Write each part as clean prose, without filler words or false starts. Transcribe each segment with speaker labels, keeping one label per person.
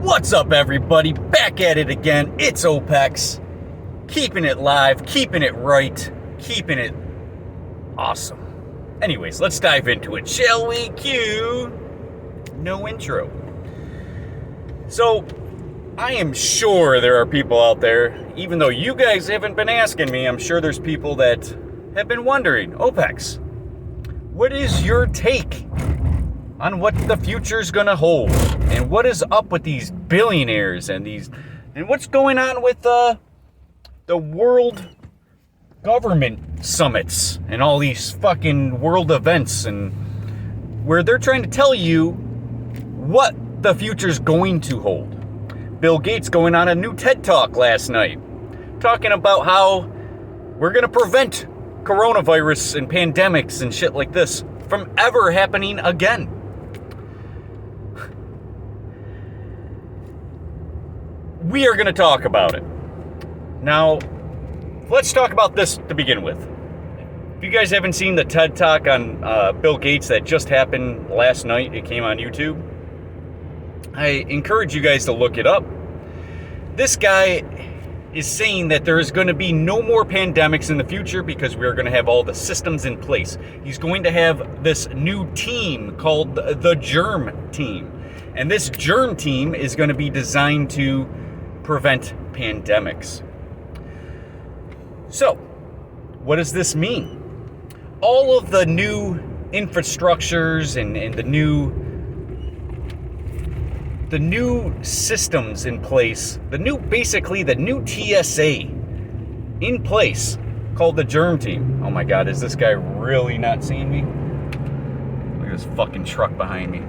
Speaker 1: What's up, everybody? Back at it again. It's Opex. Keeping it live, keeping it right, keeping it awesome. Anyways, let's dive into it, shall we? Cue no intro. So, I am sure there are people out there, even though you guys haven't been asking me, I'm sure there's people that have been wondering, Opex, what is your take on what the future's gonna hold? And what is up with these billionaires and what's going on with the world government summits and all these fucking world events, and where they're trying to tell you what the future's going to hold. Bill Gates going on a new TED Talk last night, talking about how we're gonna prevent coronavirus and pandemics and shit like this from ever happening again. We are going to talk about it. Now, let's talk about this to begin with. If you guys haven't seen the TED Talk on Bill Gates that just happened last night, it came on YouTube, I encourage you guys to look it up. This guy is saying that there is going to be no more pandemics in the future because we're going to have all the systems in place. He's going to have this new team called the Germ Team. And this Germ Team is going to be designed to prevent pandemics. So, what does this mean? All of the new infrastructures and the new systems in place, the new TSA in place called the Germ Team. Oh my God, is this guy really not seeing me? Look at this fucking truck behind me.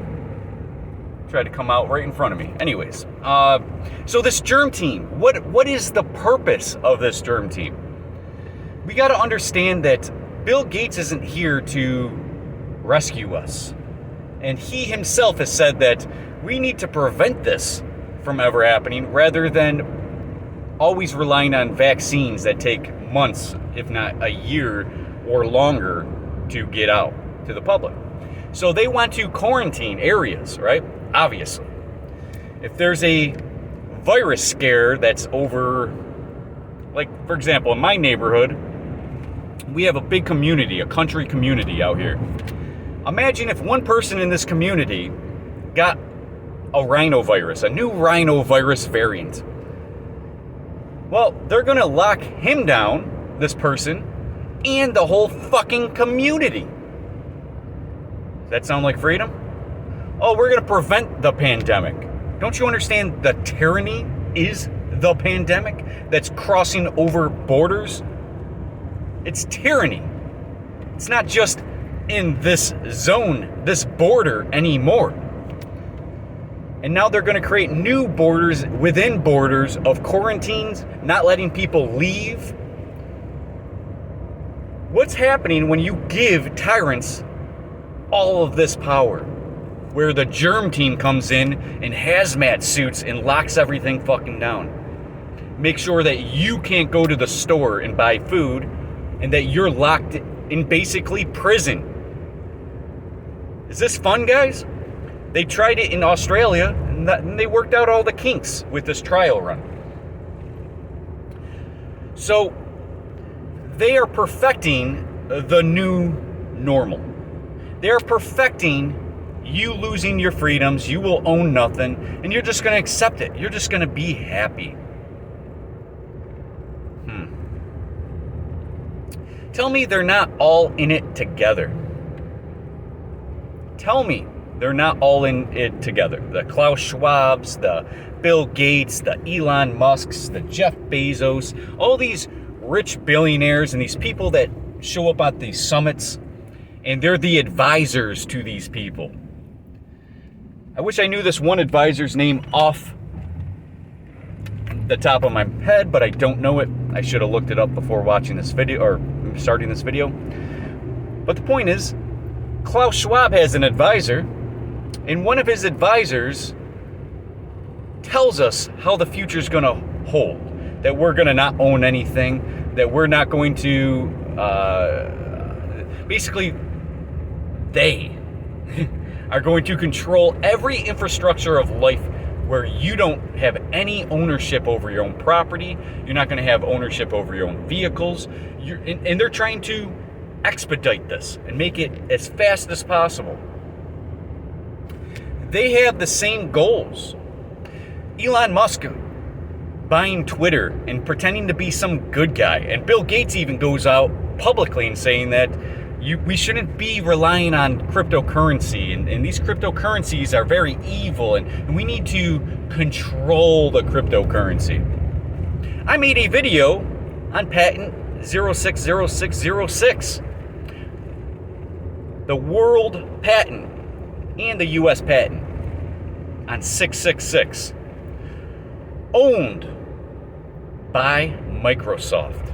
Speaker 1: Tried to come out right in front of me. Anyways, so this Germ Team, what is the purpose of this Germ Team? We got to understand that Bill Gates isn't here to rescue us. And he himself has said that we need to prevent this from ever happening rather than always relying on vaccines that take months, if not a year or longer, to get out to the public. So they want to quarantine areas, right? Obviously. If there's a virus scare that's over, like, for example, in my neighborhood, we have a big community, a country community out here. Imagine if one person in this community got a rhinovirus, a new rhinovirus variant. Well, they're gonna lock him down, this person, and the whole fucking community. Does that sound like freedom? Oh, we're gonna prevent the pandemic. Don't you understand the tyranny is the pandemic that's crossing over borders? It's tyranny. It's not just in this zone, this border anymore. And now they're going to create new borders within borders of quarantines, not letting people leave. What's happening when you give tyrants all of this power? Where the Germ Team comes in hazmat suits and locks everything fucking down. Make sure that you can't go to the store and buy food, and that you're locked in basically prison. Is this fun, guys? They tried it in Australia, and they worked out all the kinks with this trial run. So, they are perfecting the new normal. They are perfecting you losing your freedoms, you will own nothing, and you're just going to accept it. You're just going to be happy. Tell me they're not all in it together. Tell me they're not all in it together. The Klaus Schwabs, the Bill Gates, the Elon Musks, the Jeff Bezos, all these rich billionaires and these people that show up at these summits, and they're the advisors to these people. I wish I knew this one advisor's name off the top of my head, but I don't know it. I should have looked it up before watching this video, or starting this video. But the point is, Klaus Schwab has an advisor, and one of his advisors tells us how the future's going to hold. That we're going to not own anything, that we're not going to, basically, they are going to control every infrastructure of life where you don't have any ownership over your own property. You're not going to have ownership over your own vehicles. And they're trying to expedite this and make it as fast as possible. They have the same goals. Elon Musk buying Twitter and pretending to be some good guy. And Bill Gates even goes out publicly and saying that we shouldn't be relying on cryptocurrency. And these cryptocurrencies are very evil. And we need to control the cryptocurrency. I made a video on patent 060606. The world patent and the US patent on 666. Owned by Microsoft.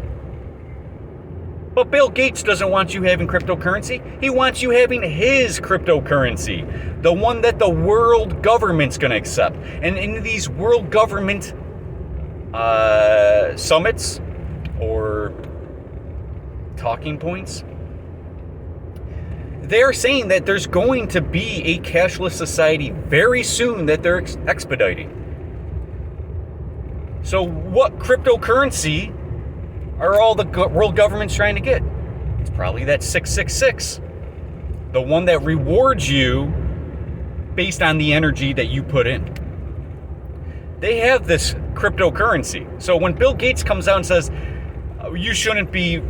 Speaker 1: But Bill Gates doesn't want you having cryptocurrency. He wants you having his cryptocurrency. The one that the world government's going to accept. And in these world government summits or talking points, they're saying that there's going to be a cashless society very soon that they're expediting. So what cryptocurrency are all the world governments trying to get? It's probably that 666. The one that rewards you based on the energy that you put in. They have this cryptocurrency. So when Bill Gates comes out and says, you shouldn't be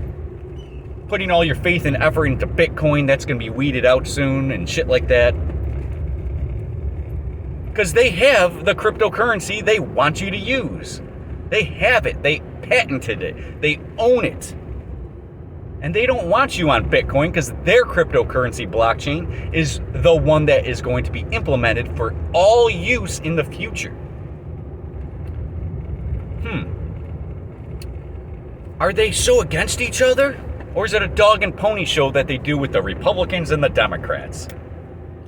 Speaker 1: putting all your faith and effort into Bitcoin, that's going to be weeded out soon and shit like that. Because they have the cryptocurrency they want you to use. They have it. They patented it. They own it. And they don't want you on Bitcoin because their cryptocurrency blockchain is the one that is going to be implemented for all use in the future. Are they so against each other? Or is it a dog and pony show that they do with the Republicans and the Democrats?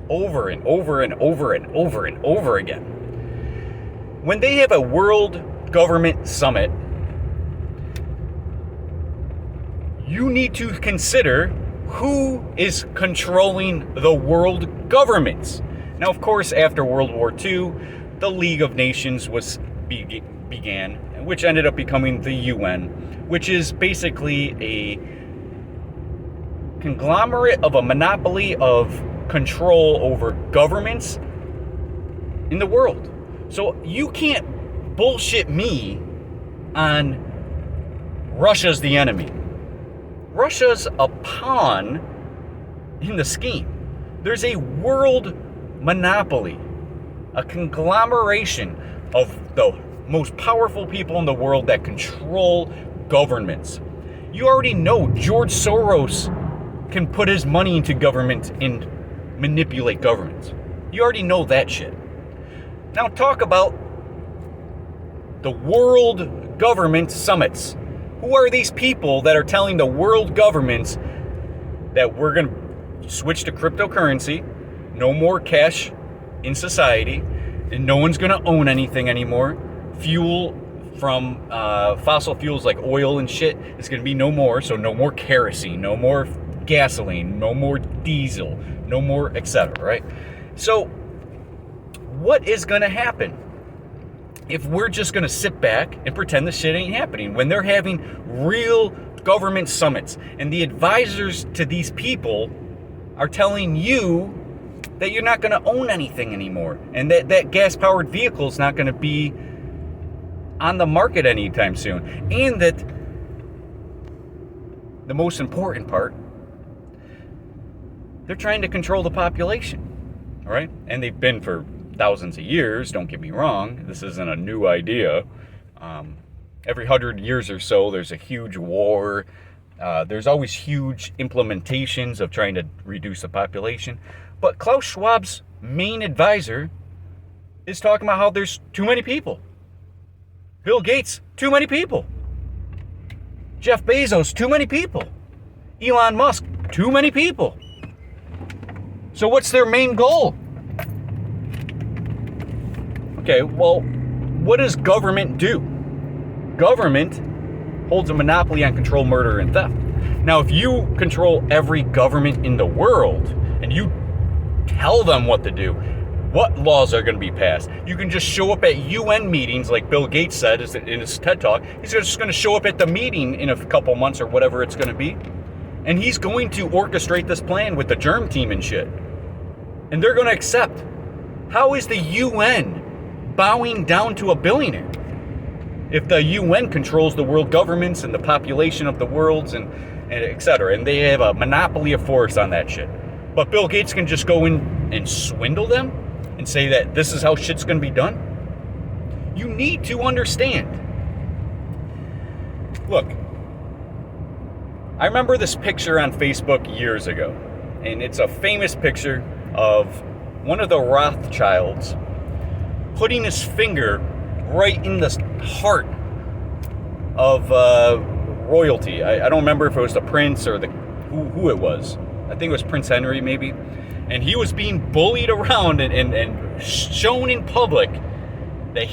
Speaker 1: Over and over and over and over and over again. When they have a world government summit, you need to consider who is controlling the world governments. Now, of course, after World War II, the League of Nations began, which ended up becoming the UN, which is basically a conglomerate of a monopoly of control over governments in the world. So you can't bullshit me on Russia's the enemy. Russia's a pawn in the scheme. There's a world monopoly, a conglomeration of the most powerful people in the world that control governments. You already know George Soros can put his money into government and manipulate governments. You already know that shit. Now talk about the world government summits. Who are these people that are telling the world governments that we're going to switch to cryptocurrency, no more cash in society, and no one's going to own anything anymore? Fuel from fossil fuels like oil and shit is going to be no more, so no more kerosene, no more gasoline, no more diesel, no more etc., right? So what is going to happen if we're just going to sit back and pretend the shit ain't happening when they're having real government summits and the advisors to these people are telling you that you're not going to own anything anymore and that gas-powered vehicle is not going to be on the market anytime soon, and that the most important part, they're trying to control the population, all right? And they've been for thousands of years, don't get me wrong. This isn't a new idea. Every 100 years or so, there's a huge war. There's always huge implementations of trying to reduce the population. But Klaus Schwab's main advisor is talking about how there's too many people. Bill Gates, too many people. Jeff Bezos, too many people. Elon Musk, too many people. So what's their main goal? Okay, well, what does government do? Government holds a monopoly on control, murder, and theft. Now, if you control every government in the world and you tell them what to do, what laws are going to be passed. You can just show up at UN meetings, like Bill Gates said in his TED Talk. He's just going to show up at the meeting in a couple months or whatever it's going to be. And he's going to orchestrate this plan with the germ team and shit. And they're going to accept. How is the UN bowing down to a billionaire? If the UN controls the world governments and the population of the worlds and etc. And they have a monopoly of force on that shit. But Bill Gates can just go in and swindle them and say that this is how shit's going to be done. You need to understand. Look, I remember this picture on Facebook years ago, and it's a famous picture of one of the Rothschilds putting his finger right in the heart of royalty. I don't remember if it was the prince or who it was. I think it was Prince Henry, maybe. And he was being bullied around and shown in public that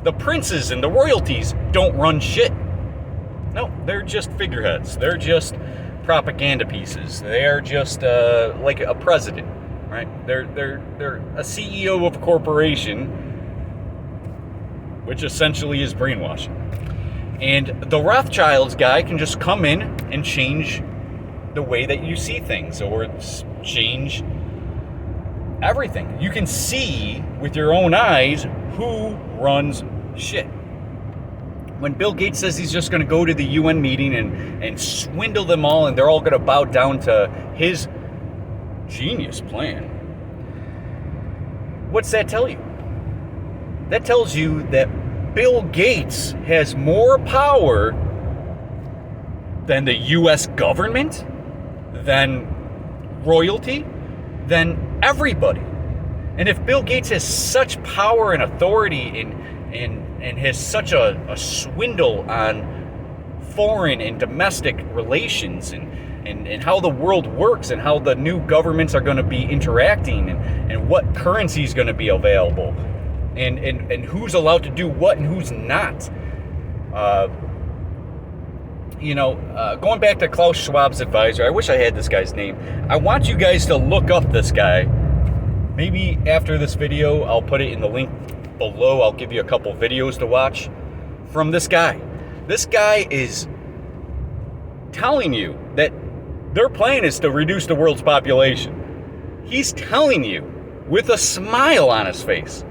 Speaker 1: the princes and the royalties don't run shit. No, they're just figureheads. They're just propaganda pieces. They are just like a president, right? They're a CEO of a corporation, which essentially is brainwashing. And the Rothschilds guy can just come in and change the way that you see things, or change everything. You can see with your own eyes who runs shit. When Bill Gates says he's just going to go to the UN meeting and swindle them all, and they're all going to bow down to his genius plan, what's that tell you? That tells you that Bill Gates has more power than the US government, than royalty, than everybody. And if Bill Gates has such power and authority and has such a swindle on foreign and domestic relations and how the world works and how the new governments are going to be interacting and what currency is going to be available and who's allowed to do what and who's not. Going back to Klaus Schwab's advisor, I wish I had this guy's name. I want you guys to look up this guy. Maybe after this video, I'll put it in the link below. I'll give you a couple videos to watch from this guy. This guy is telling you that their plan is to reduce the world's population. He's telling you with a smile on his face.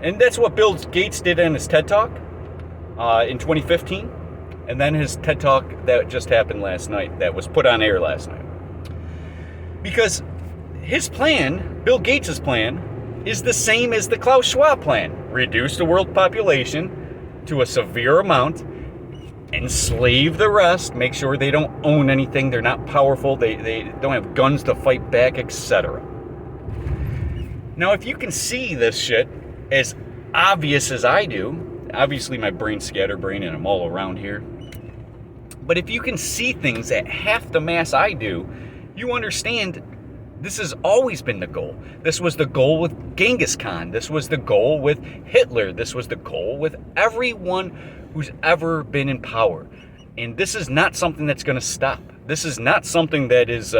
Speaker 1: And that's what Bill Gates did in his TED Talk in 2015. And then his TED Talk that just happened last night, that was put on air last night. Because his plan, Bill Gates' plan, is the same as the Klaus Schwab plan. Reduce the world population to a severe amount, enslave the rest, make sure they don't own anything, they're not powerful, they don't have guns to fight back, etc. Now, if you can see this shit as obvious as I do, obviously my brain's scatterbrained and I'm all around here, but if you can see things at half the mass I do, you understand this has always been the goal. This was the goal with Genghis Khan. This was the goal with Hitler. This was the goal with everyone who's ever been in power. And this is not something that's going to stop. This is not something that is,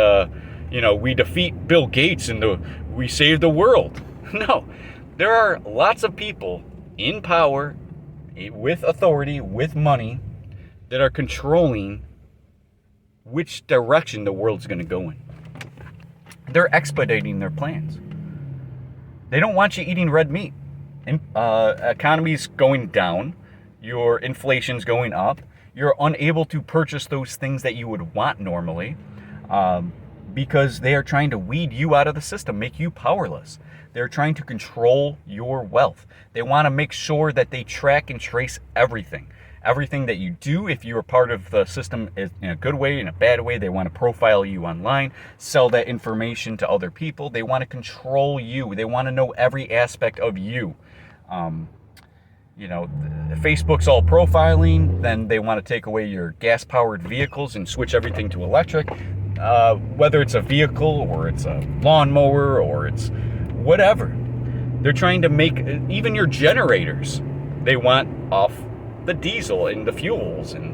Speaker 1: we defeat Bill Gates and we save the world. No, there are lots of people in power, with authority, with money, that are controlling which direction the world's going to go in. They're expediting their plans. They don't want you eating red meat. Economy's going down. Your inflation's going up. You're unable to purchase those things that you would want normally because they are trying to weed you out of the system, make you powerless. They're trying to control your wealth. They want to make sure that they track and trace everything. Everything that you do, if you are part of the system in a good way, in a bad way, they want to profile you online, sell that information to other people. They want to control you. They want to know every aspect of you. Facebook's all profiling, then they want to take away your gas-powered vehicles and switch everything to electric. Whether it's a vehicle or it's a lawnmower or it's whatever. They're trying to make even your generators, they want off the diesel and the fuels, and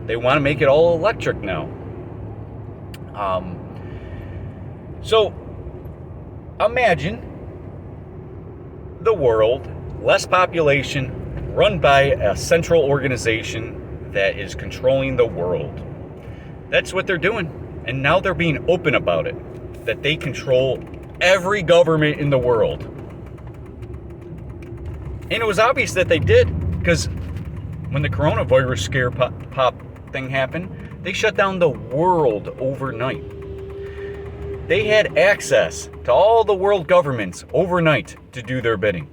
Speaker 1: they want to make it all electric now. So imagine the world, less population, run by a central organization that is controlling the world. That's what they're doing. And now they're being open about it, that they control every government in the world. And it was obvious that they did, because when the coronavirus scare pop thing happened, they shut down the world overnight. They had access to all the world governments overnight to do their bidding.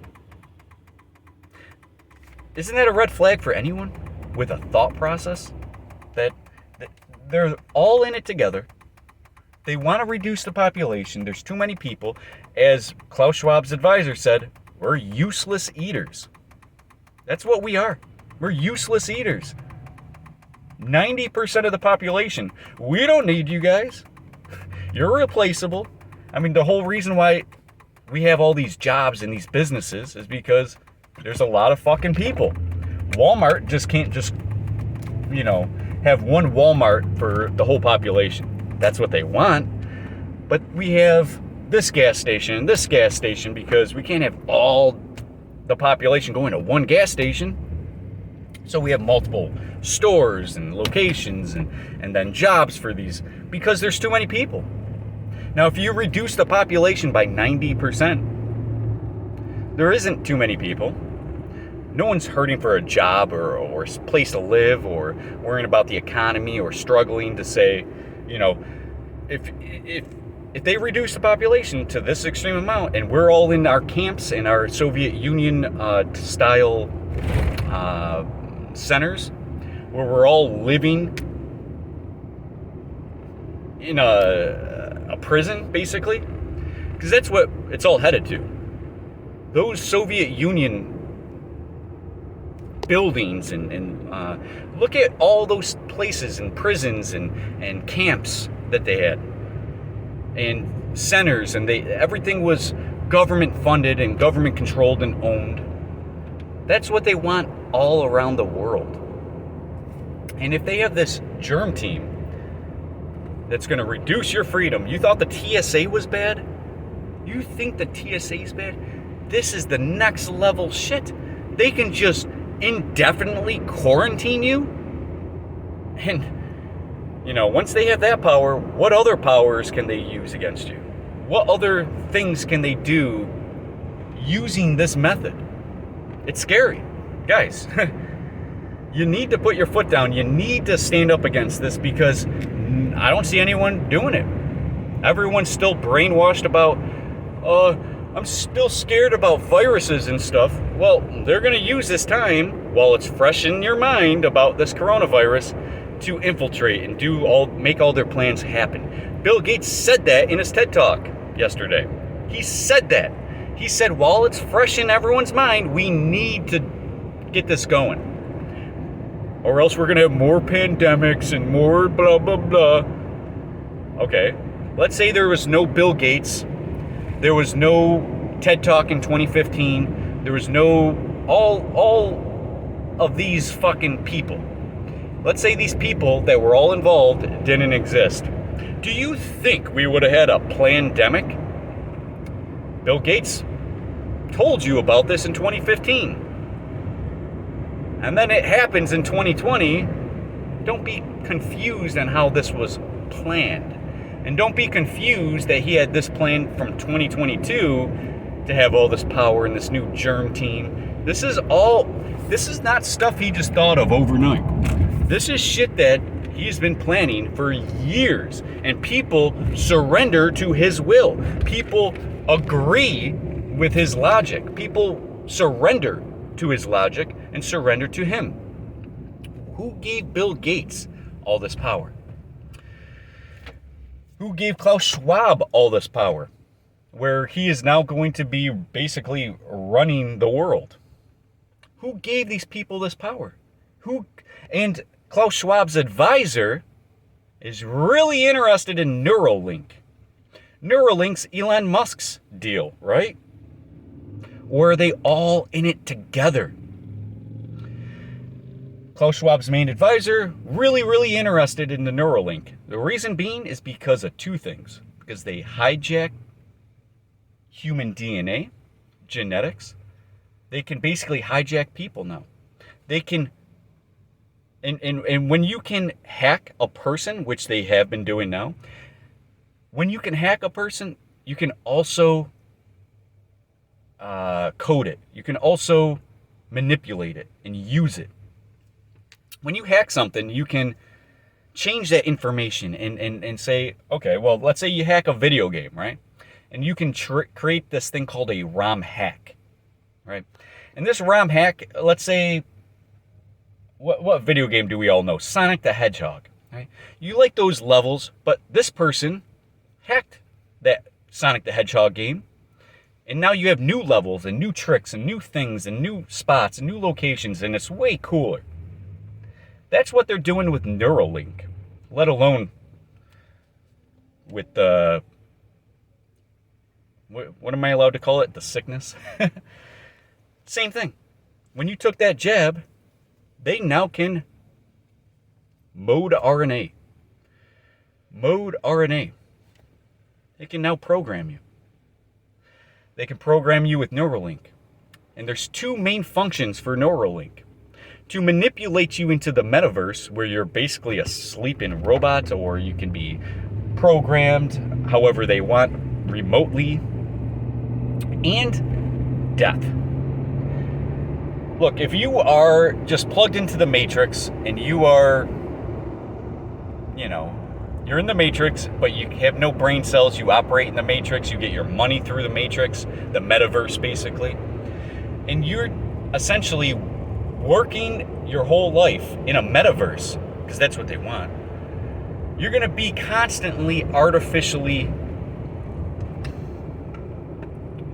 Speaker 1: Isn't that a red flag for anyone with a thought process? That they're all in it together. They want to reduce the population. There's too many people. As Klaus Schwab's advisor said, we're useless eaters. That's what we are. We're useless eaters. 90% of the population. We don't need you guys. You're replaceable. I mean, the whole reason why we have all these jobs and these businesses is because there's a lot of fucking people. Walmart just can't have one Walmart for the whole population. That's what they want. But we have this gas station and this gas station because we can't have all the population going to one gas station. So we have multiple stores and locations and then jobs for these because there's too many people. Now, if you reduce the population by 90%, there isn't too many people. No one's hurting for a job or a place to live or worrying about the economy or struggling to say, if they reduce the population to this extreme amount and we're all in our camps in our Soviet Union style centers where we're all living in a prison, basically, because that's what it's all headed to. Those Soviet Union buildings and look at all those places and prisons and camps that they had and centers, and everything was government funded and government controlled and owned. That's what they want all around the world. And if they have this germ team that's going to reduce your freedom, you thought the TSA was bad? You think the TSA is bad? This is the next level shit. They can just indefinitely quarantine you. And, once they have that power, what other powers can they use against you? What other things can they do using this method? It's scary. Guys, you need to put your foot down. You need to stand up against this because I don't see anyone doing it. Everyone's still brainwashed about, I'm still scared about viruses and stuff. Well, they're going to use this time while it's fresh in your mind about this coronavirus to infiltrate and make all their plans happen. Bill Gates said that in his TED Talk yesterday. He said that. He said while it's fresh in everyone's mind, we need to get this going. Or else we're going to have more pandemics and more blah, blah, blah. Okay, let's say there was no Bill Gates. There was no TED Talk in 2015. There was no all of these fucking people. Let's say these people that were all involved didn't exist. Do you think we would have had a plandemic? Bill Gates told you about this in 2015. And then it happens in 2020. Don't be confused on how this was planned. And don't be confused that he had this plan from 2022 to have all this power and this new germ team. This is not stuff he just thought of overnight. This is shit that he's been planning for years. And people surrender to his will. People agree with his logic. People surrender to his logic and surrender to him. Who gave Bill Gates all this power? Who gave Klaus Schwab all this power? Where he is now going to be basically running the world. Who gave these people this power? And Klaus Schwab's advisor is really interested in Neuralink. Neuralink's Elon Musk's deal, right? Or are they all in it together? Klaus Schwab's main advisor, really interested in the Neuralink. The reason being is because of two things. Because they hijacked human DNA, genetics. They can basically hijack people now. They can, and when you can hack a person, which they have been doing now, when you can hack a person, you can also code it. You can also manipulate it and use it. When you hack something, you can change that information and say, okay, well, let's say you hack a video game, right? And you can create this thing called a ROM hack, right? And this ROM hack, let's say, what video game do we all know? Sonic the Hedgehog, right? You like those levels, but this person hacked that Sonic the Hedgehog game, and now you have new levels and new tricks and new things and new spots and new locations, and it's way cooler. That's what they're doing with Neuralink, let alone with the, what am I allowed to call it? The sickness? Same thing. When you took that jab, they now can mode RNA. Mode RNA. They can now program you. They can program you with Neuralink. And there's two main functions for Neuralink. To manipulate you into the metaverse, where you're basically a sleeping robot, or you can be programmed however they want remotely, and death. Look, if you are just plugged into the Matrix and you are, you're in the Matrix, but you have no brain cells, you operate in the Matrix, you get your money through the Matrix, the metaverse basically, and you're essentially working your whole life in a metaverse, because that's what they want, you're going to be constantly artificially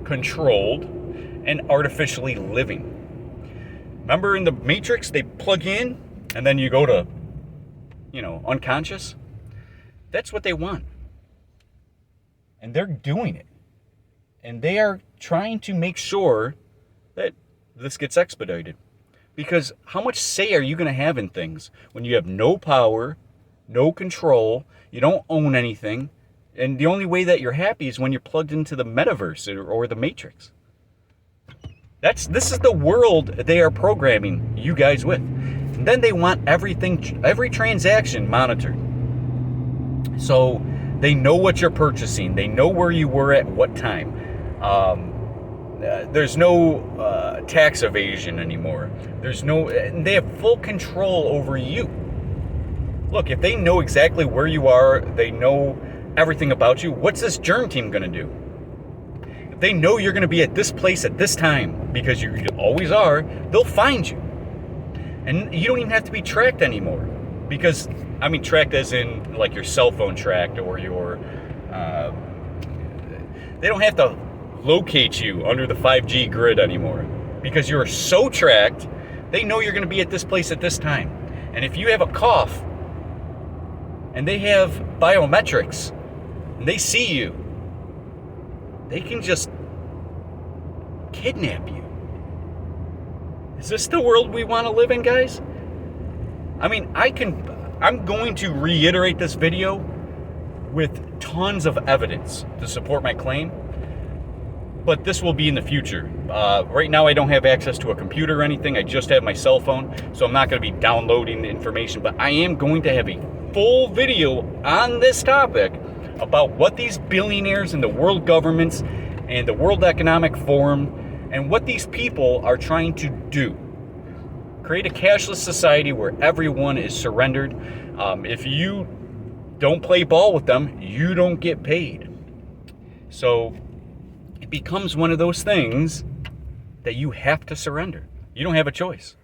Speaker 1: controlled and artificially living. Remember in the Matrix, they plug in and then you go to, unconscious? That's what they want. And they're doing it. And they are trying to make sure that this gets expedited. Because how much say are you going to have in things when you have no power, no control, you don't own anything, and the only way that you're happy is when you're plugged into the metaverse or the Matrix? This is the world they are programming you guys with. And then they want everything, every transaction monitored. So they know what you're purchasing. They know where you were at what time. There's no tax evasion anymore. They have full control over you. Look, if they know exactly where you are, they know everything about you, what's this germ team going to do? If they know you're going to be at this place at this time, because you always are, they'll find you. And you don't even have to be tracked anymore. Because, tracked as in like your cell phone tracked, or your... they don't have to locate you under the 5G grid anymore, because you're so tracked, they know you're going to be at this place at this time. And if you have a cough, and they have biometrics, and they see you, they can just kidnap you. Is this the world we want to live in, guys? I'm going to reiterate this video with tons of evidence to support my claim, but this will be in the future. Right now I don't have access to a computer or anything. I just have my cell phone, so I'm not going to be downloading the information, but I am going to have a full video on this topic about what these billionaires and the world governments and the World Economic Forum and what these people are trying to do. Create a cashless society where everyone is surrendered. If you don't play ball with them, you don't get paid. So it becomes one of those things that you have to surrender. You don't have a choice.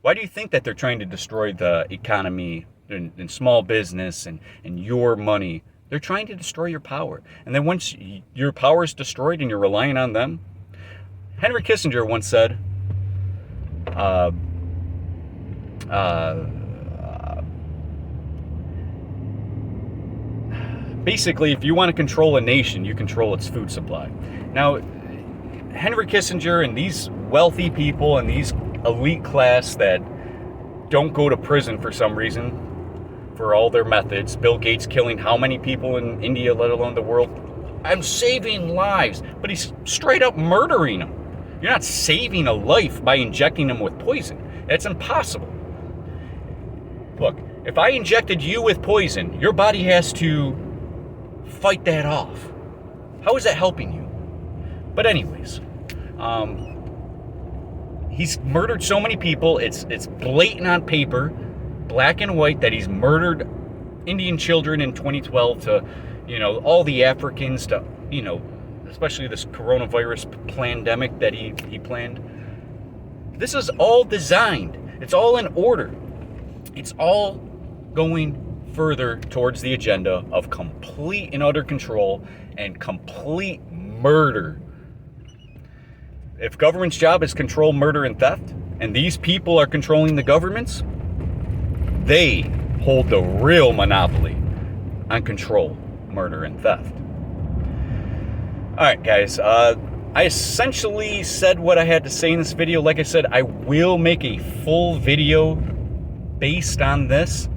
Speaker 1: Why do you think that they're trying to destroy the economy and small business and your money? They're trying to destroy your power. And then once your power is destroyed and you're relying on them, Henry Kissinger once said, basically, if you want to control a nation, you control its food supply. Now, Henry Kissinger and these wealthy people and these elite class that don't go to prison for some reason for all their methods, Bill Gates killing how many people in India, let alone the world? I'm saving lives. But he's straight up murdering them. You're not saving a life by injecting them with poison. That's impossible. Look, if I injected you with poison, your body has to fight that off. How is that helping you? But anyways, he's murdered so many people. It's blatant on paper, black and white, that he's murdered Indian children in 2012 to, all the Africans to, especially this coronavirus pandemic that he planned. This is all designed. It's all in order. It's all going further towards the agenda of complete and utter control and complete murder. If government's job is control, murder, and theft, and these people are controlling the governments, they hold the real monopoly on control, murder, and theft. All right, guys. I essentially said what I had to say in this video. Like I said, I will make a full video based on this,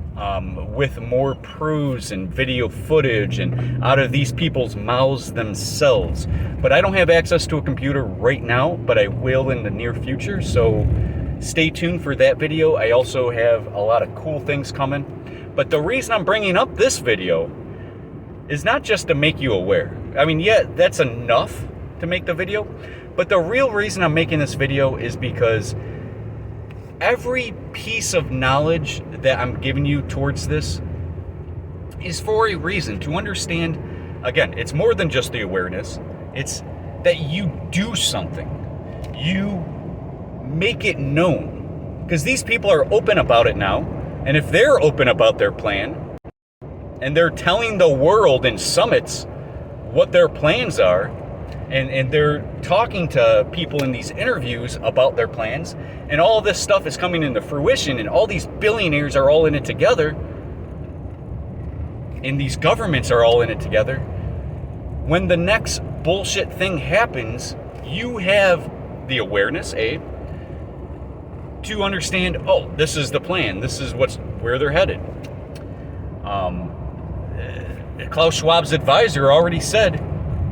Speaker 1: with more proofs and video footage and out of these people's mouths themselves. But I don't have access to a computer right now, but I will in the near future, so stay tuned for that video. I also have a lot of cool things coming. But the reason I'm bringing up this video is not just to make you aware. I mean, yeah, that's enough to make the video, but the real reason I'm making this video is because every piece of knowledge that I'm giving you towards this is for a reason, to understand. Again, it's more than just the awareness. It's that you do something. You make it known. Because these people are open about it now. And if they're open about their plan, and they're telling the world in summits what their plans are, and they're talking to people in these interviews about their plans, and all this stuff is coming into fruition, and all these billionaires are all in it together, and these governments are all in it together, when the next bullshit thing happens, you have the awareness, to understand, oh, this is the plan, this is where they're headed. Klaus Schwab's advisor already said,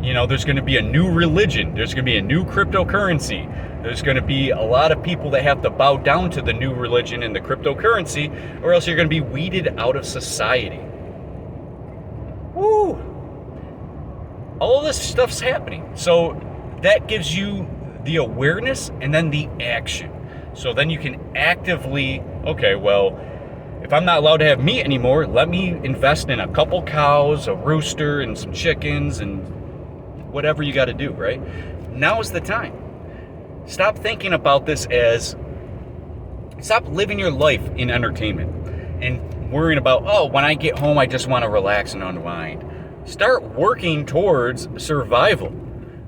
Speaker 1: there's going to be a new religion. There's going to be a new cryptocurrency. There's going to be a lot of people that have to bow down to the new religion and the cryptocurrency, or else you're going to be weeded out of society. Woo! All of this stuff's happening. So that gives you the awareness and then the action. So then you can actively, okay, well, if I'm not allowed to have meat anymore, let me invest in a couple cows, a rooster, and some chickens, and whatever you got to do, right? Now is the time. Stop thinking about this stop living your life in entertainment and worrying about, oh, when I get home, I just want to relax and unwind. Start working towards survival,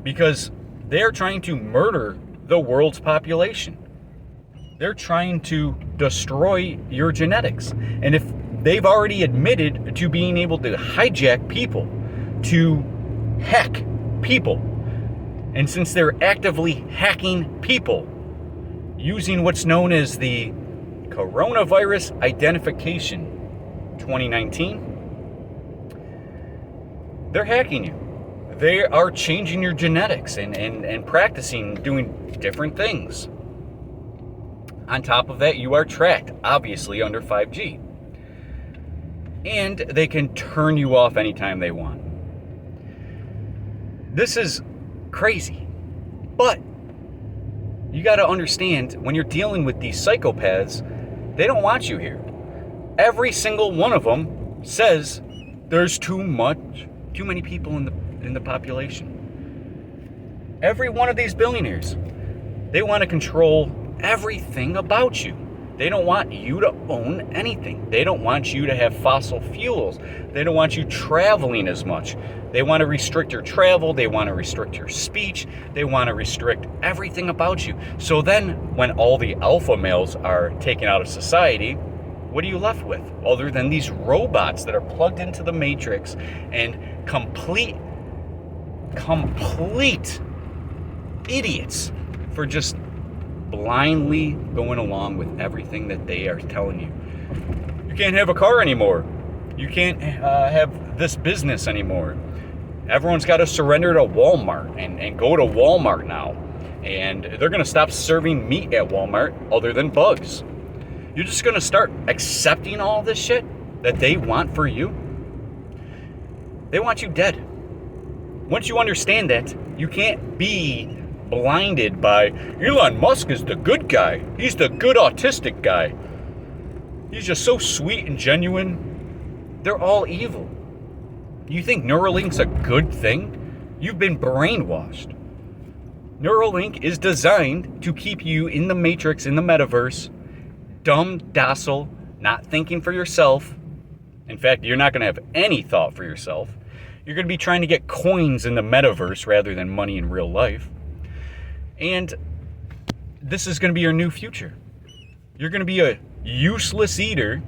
Speaker 1: because they're trying to murder the world's population. They're trying to destroy your genetics. And if they've already admitted to being able to hijack people, to hack people, and since they're actively hacking people using what's known as the Coronavirus Identification 2019, they're hacking you. They are changing your genetics and practicing doing different things. On top of that, you are tracked, obviously, under 5G. And they can turn you off anytime they want. This is crazy. But you got to understand, when you're dealing with these psychopaths, they don't want you here. Every single one of them says there's too many people in the population. Every one of these billionaires, they want to control everything about you. They don't want you to own anything. They don't want you to have fossil fuels. They don't want you traveling as much. They want to restrict your travel. They want to restrict your speech. They want to restrict everything about you. So then when all the alpha males are taken out of society, what are you left with? Other than these robots that are plugged into the matrix and complete idiots for just blindly going along with everything that they are telling you. You can't have a car anymore. You can't have this business anymore. everyone's got to surrender to Walmart and go to Walmart now. And they're going to stop serving meat at Walmart other than bugs. You're just going to start accepting all this shit that they want for you. They want you dead. Once you understand that, you can't be blinded by Elon Musk is the good guy. He's the good autistic guy. He's just so sweet and genuine. They're all evil. You think Neuralink's a good thing? You've been brainwashed. Neuralink is designed to keep you in the matrix, in the metaverse, dumb, docile, not thinking for yourself. In fact, you're not going to have any thought for yourself. You're going to be trying to get coins in the metaverse rather than money in real life. And this is going to be your new future. You're going to be a useless eater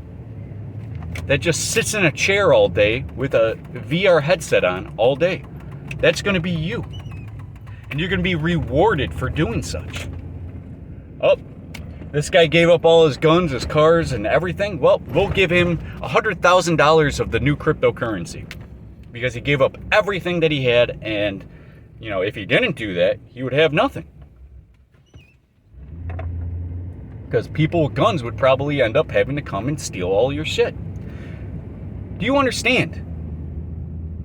Speaker 1: that just sits in a chair all day with a VR headset on all day. That's going to be you. And you're going to be rewarded for doing such. Oh, this guy gave up all his guns, his cars, and everything. Well, we'll give him $100,000 of the new cryptocurrency. Because he gave up everything that he had, and, you know, if he didn't do that, he would have nothing. Because people with guns would probably end up having to come and steal all your shit. Do you understand?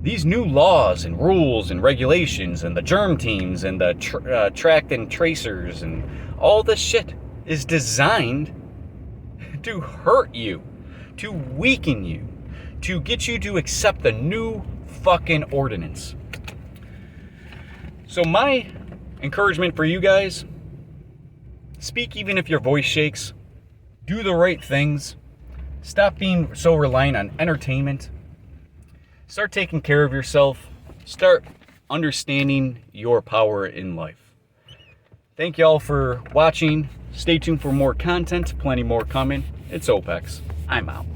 Speaker 1: These new laws and rules and regulations and the germ teams and the track and tracers and all this shit is designed to hurt you, to weaken you, to get you to accept the new fucking ordinance. So my encouragement for you guys, speak even if your voice shakes. Do the right things. Stop being so reliant on entertainment. Start taking care of yourself. Start understanding your power in life. Thank y'all for watching. Stay tuned for more content. Plenty more coming. It's Opex. I'm out.